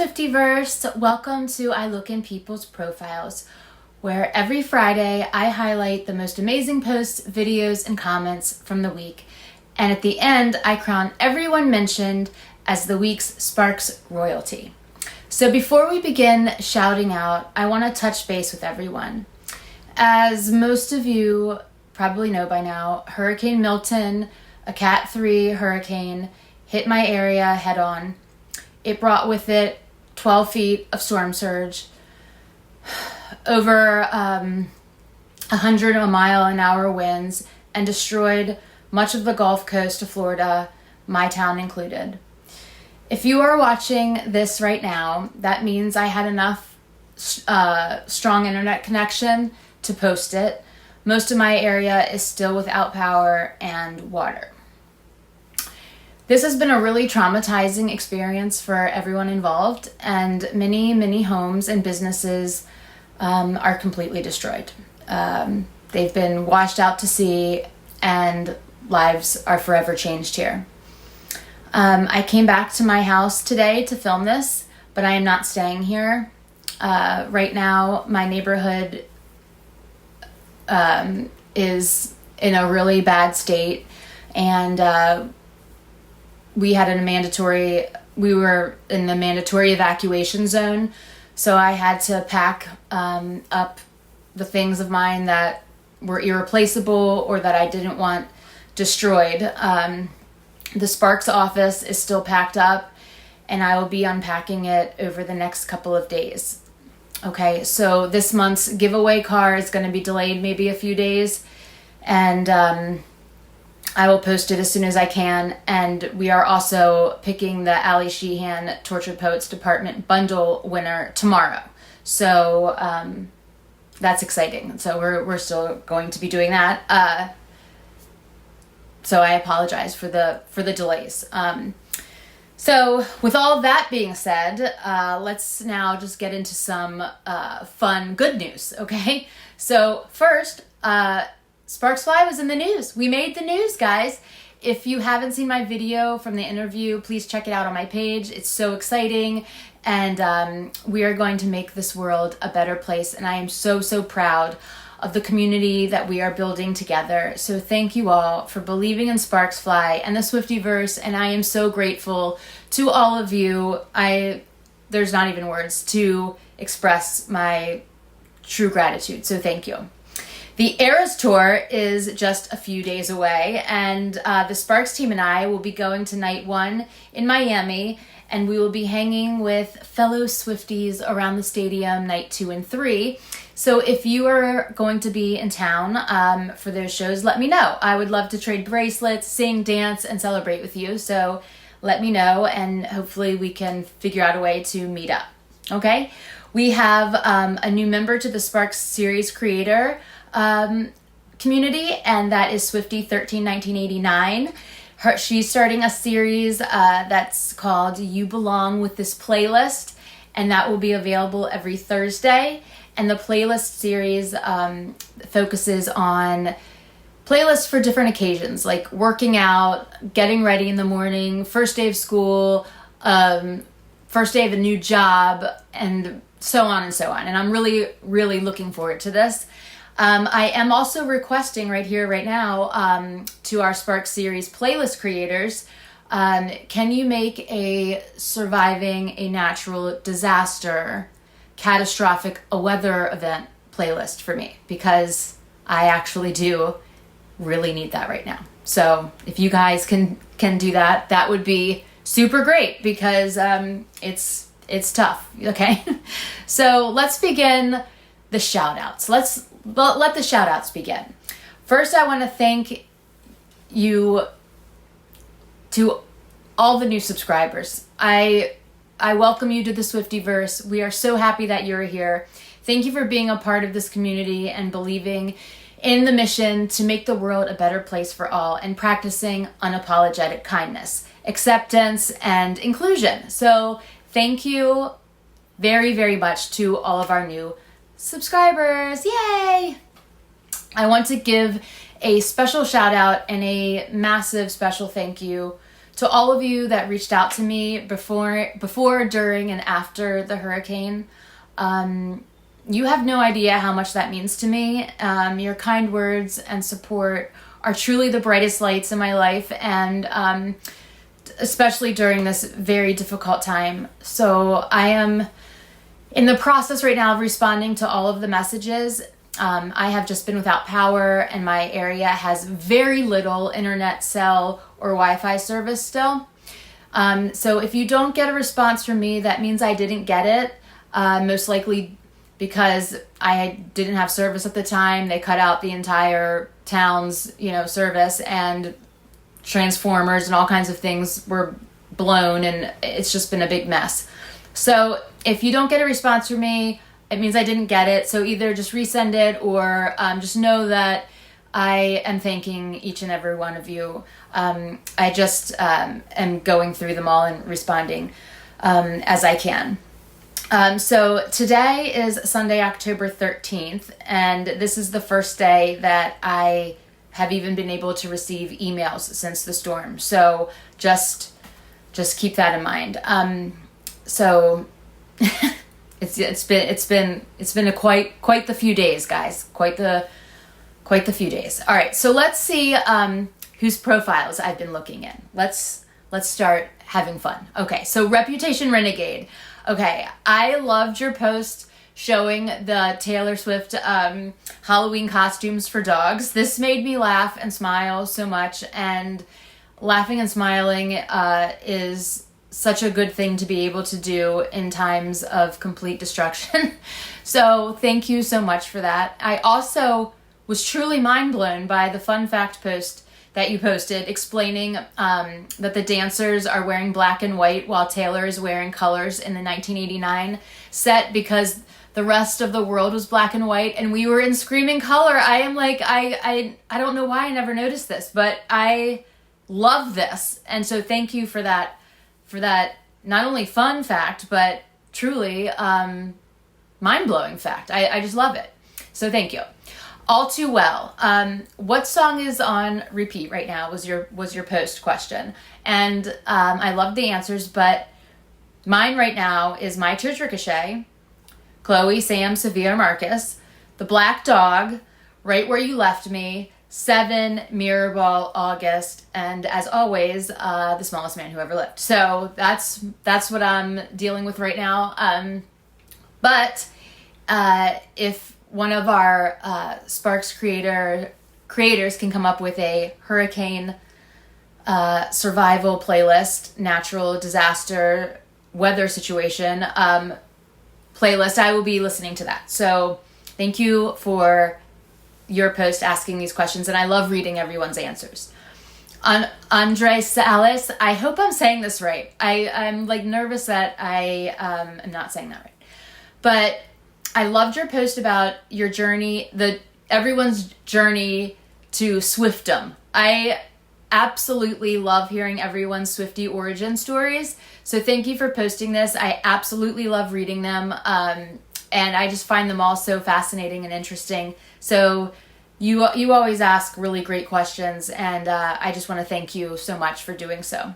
Swiftiverse, welcome to I Look in People's Profiles, where every Friday I highlight the most amazing posts, videos, and comments from the week. And at the end, I crown everyone mentioned as the week's Sparks royalty. So before we begin shouting out, I want to touch base with everyone. As most of you probably know by now, Hurricane Milton, a Cat 3 hurricane, hit my area head on. It brought with it 12 feet of storm surge, over 100 mile an hour winds, and destroyed much of the Gulf Coast of Florida, my town included. If you are watching this right now, that means I had enough strong internet connection to post it. Most of my area is still without power and water. This has been a really traumatizing experience for everyone involved, and many homes and businesses are completely destroyed. They've been washed out to sea, and lives are forever changed here. I came back to my house today to film this, but I am not staying here. Right now, my neighborhood is in a really bad state, and we were in the mandatory evacuation zone, so I had to pack up the things of mine that were irreplaceable or that I didn't want destroyed. The Sparks office is still packed up, and I will be unpacking it over the next couple of days. Okay, so this month's giveaway car is going to be delayed maybe a few days, and I will post it as soon as I can. And we are also picking the Ali Sheehan Tortured Poets Department bundle winner tomorrow. So that's exciting. So we're still going to be doing that. So I apologize for the delays. So with all of that being said, let's now just get into some fun, good news, okay? So first, sparkxfly was in the news. We made the news, guys. If you haven't seen my video from the interview, please check it out on my page. It's so exciting, and we are going to make this world a better place, and I am so proud of the community that we are building together. So thank you all for believing in sparkxfly and the Swiftiverse, and I am so grateful to all of you. There's not even words to express my true gratitude, so thank you. The Eras Tour is just a few days away, and the Sparks team and I will be going to night 1 in Miami, and we will be hanging with fellow Swifties around the stadium night 2 and 3. So if you are going to be in town for those shows, let me know. I would love to trade bracelets, sing, dance, and celebrate with you. So let me know, and hopefully we can figure out a way to meet up. Okay? We have a new member to the Sparks series creator community, and that is Swifty131989. She's starting a series that's called You Belong with This Playlist, and that will be available every Thursday. And the playlist series focuses on playlists for different occasions, like working out, getting ready in the morning, first day of school, first day of a new job, and so on and so on. And I'm really looking forward to this. I am also requesting right here, right now, to our Spark Series playlist creators, can you make a surviving a natural disaster, catastrophic, a weather event playlist for me? Because I actually do really need that right now. So if you guys can do that, that would be super great, because it's tough, okay? So let's begin the shout outs. Let the shout outs begin. First, I want to thank you to all the new subscribers. I welcome you to the Swiftiverse. We are so happy that you're here. Thank you for being a part of this community and believing in the mission to make the world a better place for all, and practicing unapologetic kindness, acceptance, and inclusion. So thank you very much to all of our new subscribers. Yay! I want to give a special shout out and a massive special thank you to all of you that reached out to me before, during, and after the hurricane. You have no idea how much that means to me. Your kind words and support are truly the brightest lights in my life, and especially during this very difficult time. So I am in the process right now of responding to all of the messages. I have just been without power, and my area has very little internet, cell, or Wi-Fi service still. So if you don't get a response from me, that means I didn't get it. Most likely because I didn't have service at the time. They cut out the entire town's, service, and transformers and all kinds of things were blown, and it's just been a big mess. So if you don't get a response from me, it means I didn't get it. So either just resend it, or just know that I am thanking each and every one of you. I just am going through them all and responding as I can. So today is Sunday, October 13th, and this is the first day that I have even been able to receive emails since the storm. So just keep that in mind. So it's been a quite the few days, guys. Quite the few days. All right, so let's see whose profiles I've been looking in. Let's start having fun. Okay, so Reputation Renegade. Okay, I loved your post showing the Taylor Swift Halloween costumes for dogs. This made me laugh and smile so much, and laughing and smiling is such a good thing to be able to do in times of complete destruction. So thank you so much for that. I also was truly mind blown by the fun fact post that you posted explaining that the dancers are wearing black and white while Taylor is wearing colors in the 1989 set because the rest of the world was black and white and we were in screaming color. I am like, I don't know why I never noticed this, but I love this. And so thank you for that not only fun fact, but truly mind-blowing fact. I just love it. So thank you. All Too Well. What song is on repeat right now was your post question. And I love the answers, but mine right now is My Church Ricochet, Chloe, Sam, Severe, Marcus, The Black Dog, Right Where You Left Me, 7, Mirrorball, August, and as always, The Smallest Man Who Ever Lived. So that's what I'm dealing with right now. But if one of our Sparks creators can come up with a hurricane survival playlist, natural disaster, weather situation playlist, I will be listening to that. So thank you for your post asking these questions, and I love reading everyone's answers. Andre Salas, I hope I'm saying this right. I'm like nervous that I am not saying that right. But I loved your post about your journey, everyone's journey to Swiftum. I absolutely love hearing everyone's Swiftie origin stories. So thank you for posting this. I absolutely love reading them. And I just find them all so fascinating and interesting. So you always ask really great questions, and I just want to thank you so much for doing so.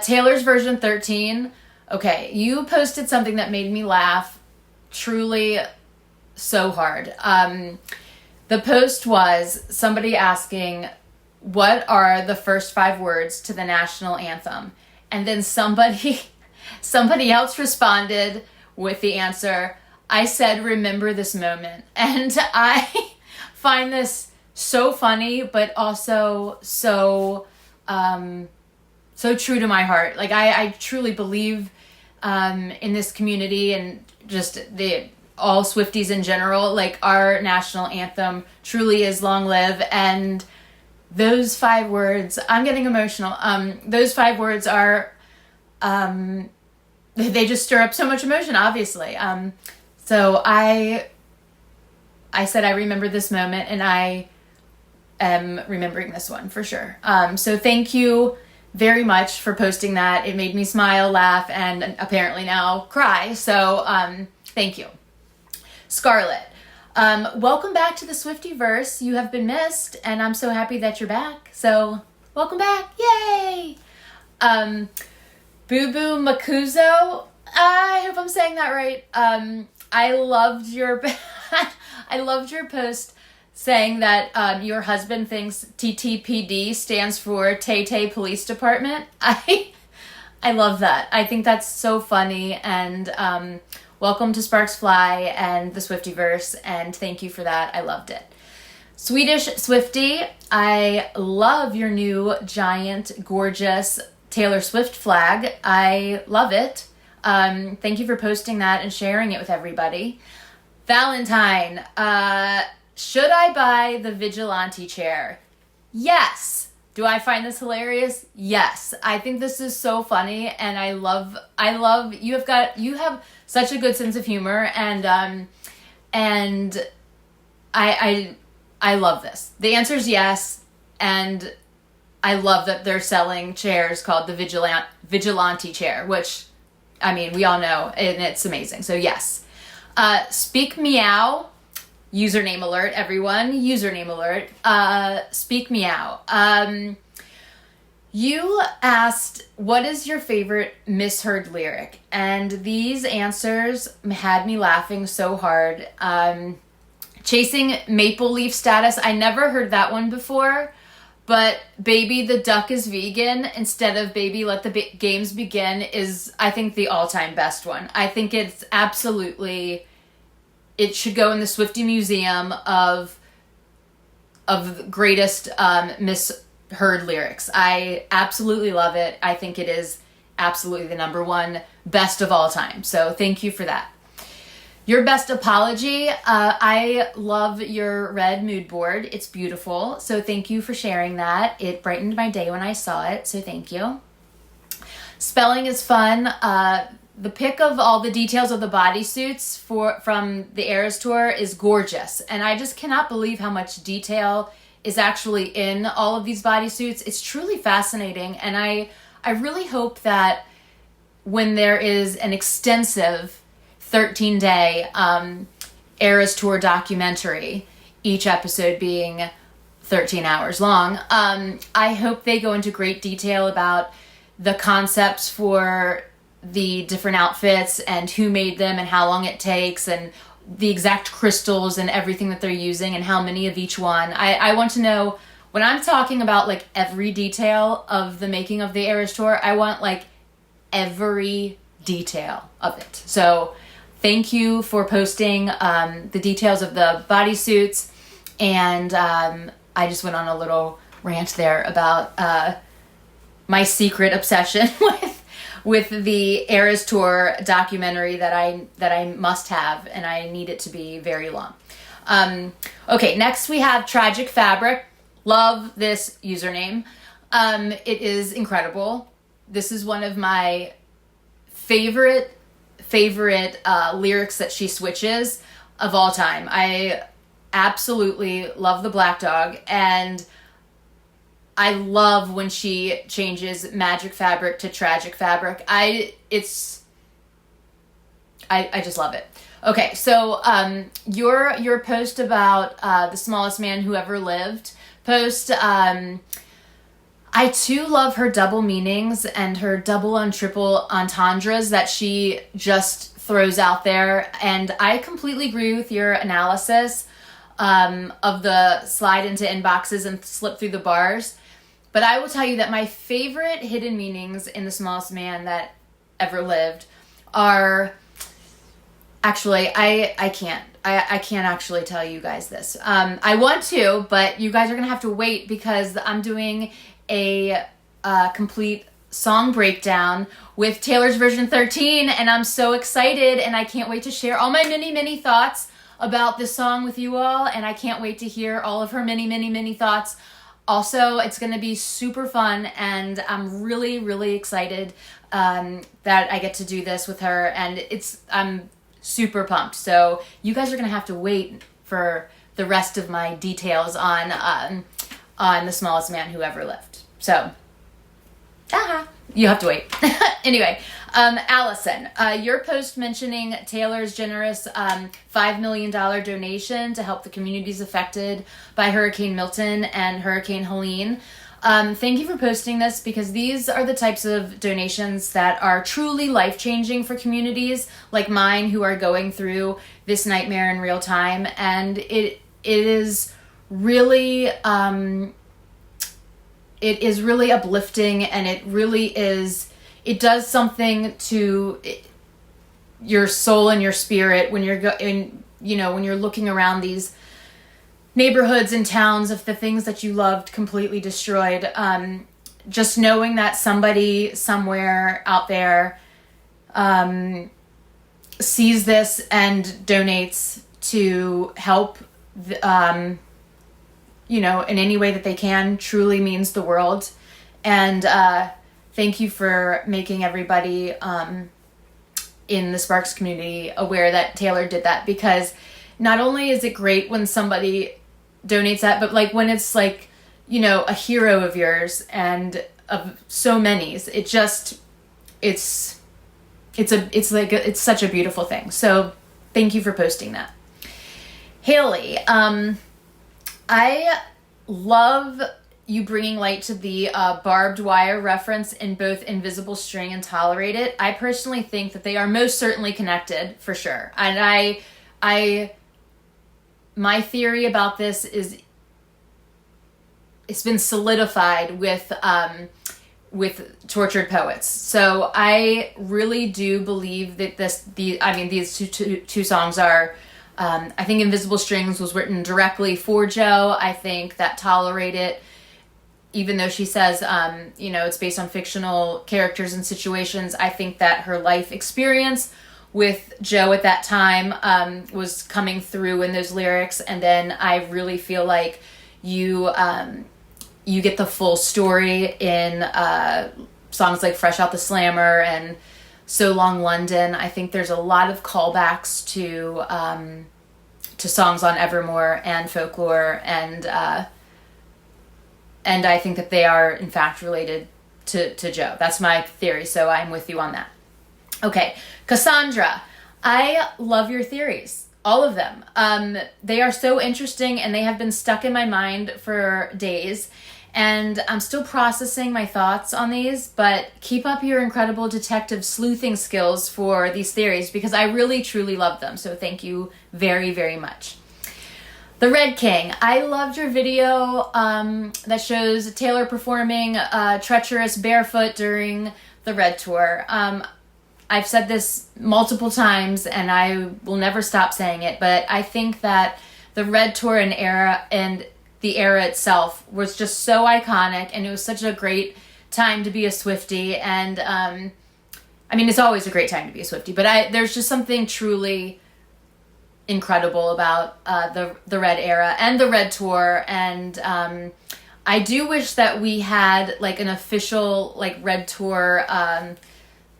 Taylor's version 13. Okay, you posted something that made me laugh truly so hard. The post was somebody asking, what are the first 5 words to the national anthem? And then somebody else responded with the answer, I said, remember this moment. And I find this so funny, but also so true to my heart. Like I truly believe in this community and just all Swifties in general. Like our national anthem truly is Long Live, and those 5 words, I'm getting emotional. Those 5 words are, they just stir up so much emotion, obviously. So I said, I remember this moment, and I am remembering this one for sure. So thank you very much for posting that. It made me smile, laugh, and apparently now cry. So thank you. Scarlett, welcome back to the Swiftiverse. You have been missed, and I'm so happy that you're back. So welcome back. Yay! Boo Boo Makuzo, I hope I'm saying that right. I loved your I loved your post saying that your husband thinks TTPD stands for Tay Tay Police Department. I love that. I think that's so funny, and welcome to sparkxfly and the Swiftiverse, and thank you for that. I loved it. Swedish Swiftie, I love your new giant, gorgeous Taylor Swift flag. I love it. Thank you for posting that and sharing it with everybody. Valentine, should I buy the vigilante chair? Yes. Do I find this hilarious? Yes. I think this is so funny, and I love you have such a good sense of humor, and I love this. The answer is yes, and I love that they're selling chairs called the vigilante chair, which, I mean, we all know, and it's amazing. So yes. Speak Meow, username alert, everyone, username alert. Speak Meow. You asked, what is your favorite misheard lyric? And these answers had me laughing so hard. Chasing Maple Leaf Status, I never heard that one before, but Baby the Duck is Vegan instead of Baby Let the Games Begin is, I think, the all-time best one. I think it's absolutely, it should go in the Swiftie Museum of the greatest misheard lyrics. I absolutely love it. I think it is absolutely the number one best of all time. So thank you for that. Your best apology. I love your red mood board. It's beautiful. So thank you for sharing that. It brightened my day when I saw it. So thank you. Spelling is fun. The pic of all the details of the bodysuits from the Eras Tour is gorgeous. And I just cannot believe how much detail is actually in all of these bodysuits. It's truly fascinating. And I really hope that when there is an extensive 13-day Eras Tour documentary, each episode being 13 hours long, I hope they go into great detail about the concepts for the different outfits and who made them and how long it takes and the exact crystals and everything that they're using and how many of each one. I want to know, when I'm talking about like every detail of the making of the Eras Tour, I want like every detail of it. So thank you for posting the details of the bodysuits, and I just went on a little rant there about my secret obsession with the Eras Tour documentary that I must have, and I need it to be very long. Okay, next we have Tragic Fabric. Love this username. It is incredible. This is one of my favorite lyrics that she switches of all time. I absolutely love the Black Dog, and I love when she changes Magic Fabric to Tragic Fabric. I just love it. Okay, so your post about the smallest man who ever lived post, I too love her double meanings and her double and triple entendres that she just throws out there. And I completely agree with your analysis of the slide into inboxes and slip through the bars. But I will tell you that my favorite hidden meanings in The Smallest Man That Ever Lived are, actually, I can't actually tell you guys this. I want to, but you guys are going to have to wait because I'm doing a complete song breakdown with Taylor's version 13, and I'm so excited, and I can't wait to share all my many thoughts about this song with you all, and I can't wait to hear all of her many thoughts. Also, it's going to be super fun, and I'm really excited that I get to do this with her, and I'm super pumped. So you guys are going to have to wait for the rest of my details on The Smallest Man Who Ever Lived. So, you have to wait. Anyway, Allison, your post mentioning Taylor's generous $5 million donation to help the communities affected by Hurricane Milton and Hurricane Helene. Thank you for posting this, because these are the types of donations that are truly life-changing for communities like mine who are going through this nightmare in real time. And it is really uplifting, and it does something to your soul and your spirit when when you're looking around these neighborhoods and towns of the things that you loved completely destroyed. Just knowing that somebody somewhere out there sees this and donates to help in any way that they can truly means the world. And thank you for making everybody in the Sparks community aware that Taylor did that, because not only is it great when somebody donates that, but like when it's like, a hero of yours and of so many's, it's such a beautiful thing. So thank you for posting that. Haley, I love you bringing light to the barbed wire reference in both Invisible String and Tolerate It. I personally think that they are most certainly connected, for sure. And my theory about this is it's been solidified with Tortured Poets. So I really do believe that these two songs are, I think Invisible Strings was written directly for Joe. I think that Tolerate It, even though she says, it's based on fictional characters and situations, I think that her life experience with Joe at that time was coming through in those lyrics. And then I really feel like you get the full story in songs like Fresh Out the Slammer and So Long London. I think there's a lot of callbacks to songs on Evermore and Folklore, and I think that they are in fact related to Joe. That's my theory, so I'm with you on that. Okay, Cassandra, I love your theories, all of them. They are so interesting, and they have been stuck in my mind for days, and I'm still processing my thoughts on these, but keep up your incredible detective sleuthing skills for these theories, because I really, truly love them, so thank you very, very much. The Red King, I loved your video that shows Taylor performing Treacherous barefoot during the Red Tour. I've said this multiple times, and I will never stop saying it, but I think that the Red Tour and the era itself was just so iconic, and it was such a great time to be a Swiftie. And it's always a great time to be a Swiftie, but there's just something truly incredible about the Red era and the Red Tour. And I do wish that we had like an official Red Tour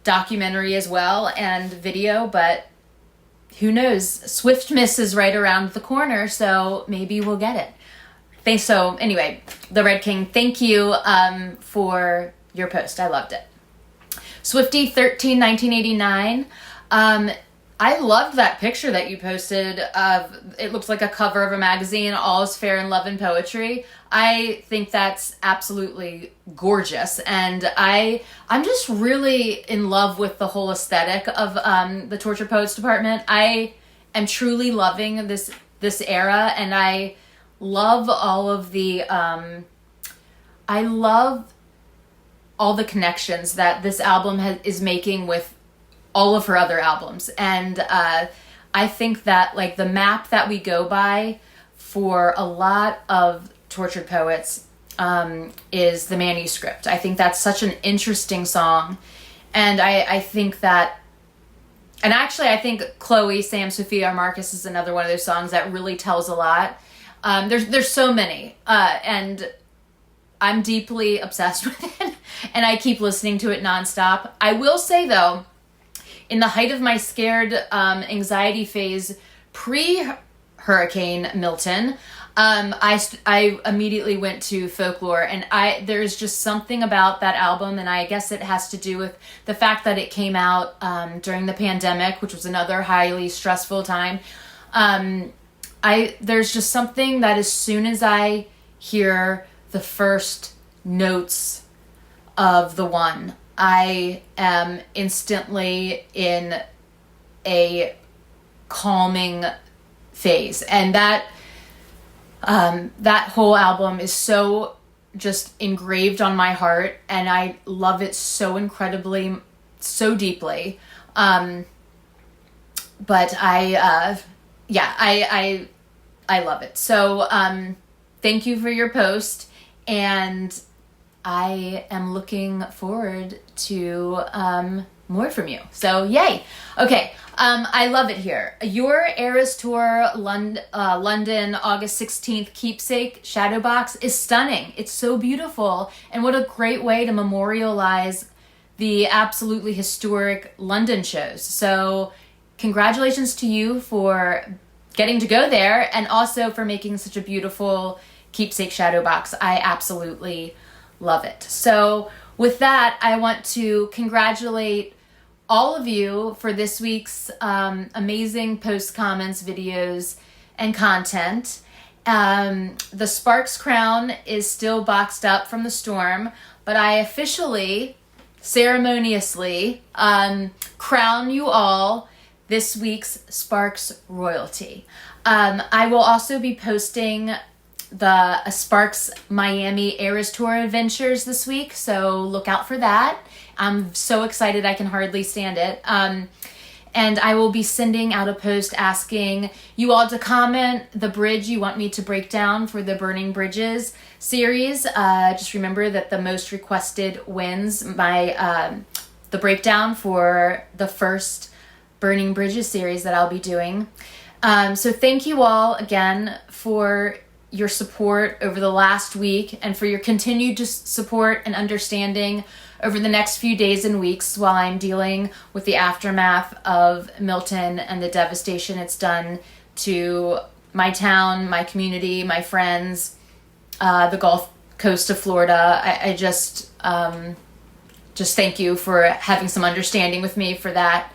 documentary as well and video, but who knows? Swiftmas is right around the corner, so maybe we'll get it. Thanks. So anyway, the Red King, thank you for your post. I loved it. Swiftie 13 1989. I loved that picture that you posted of, it looks like a cover of a magazine, All is Fair in Love and Poetry. I think that's absolutely gorgeous. And I'm just really in love with the whole aesthetic of the Tortured Poets department. I am truly loving this era, and I love all of the, I love all the connections that this album is making with all of her other albums. And I think that like the map that we go by for a lot of Tortured Poets is the manuscript. I think that's such an interesting song. And I think that, and actually I think Chloe, Sam, Sophia, or Marcus is another one of those songs that really tells a lot. There's so many, and I'm deeply obsessed with it, and I keep listening to it nonstop. I will say though, in the height of my scared anxiety phase pre-Hurricane Milton, I immediately went to Folklore, and there's just something about that album, and I guess it has to do with the fact that it came out during the pandemic, which was another highly stressful time. There's just something that as soon as I hear the first notes of the one, I am instantly in a calming phase. And that whole album is so just engraved on my heart, and I love it so incredibly, so deeply. But I love it. So thank you for your post, and I am looking forward to more from you. So yay. Okay. I love it here. Your Eras Tour London, August 16th keepsake shadow box is stunning. It's so beautiful. And what a great way to memorialize the absolutely historic London shows. So congratulations to you for getting to go there, and also for making such a beautiful keepsake shadow box. I absolutely love it. So with that, I want to congratulate all of you for this week's amazing post, comments, videos, and content. The Sparks crown is still boxed up from the storm, but I officially, ceremoniously, crown you all this week's Sparks royalty. I will also be posting the Sparks Miami Eras Tour adventures this week, so look out for that. I'm so excited, I can hardly stand it. And I will be sending out a post asking you all to comment the bridge you want me to break down for the Burning Bridges series. Just remember that the most requested wins the breakdown for the first Burning Bridges series that I'll be doing. So thank you all again for your support over the last week, and for your continued support and understanding over the next few days and weeks while I'm dealing with the aftermath of Milton and the devastation it's done to my town, my community, my friends, the Gulf Coast of Florida. I just thank you for having some understanding with me for that.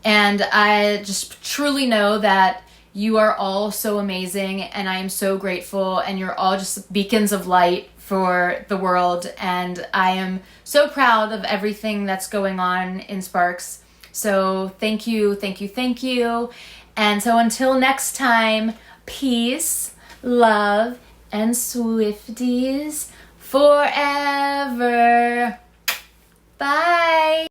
And I just truly know that you are all so amazing, and I am so grateful, and you're all just beacons of light for the world, and I am so proud of everything that's going on in Sparks. So thank you, thank you, thank you. And so until next time, peace, love, and Swifties forever. Bye.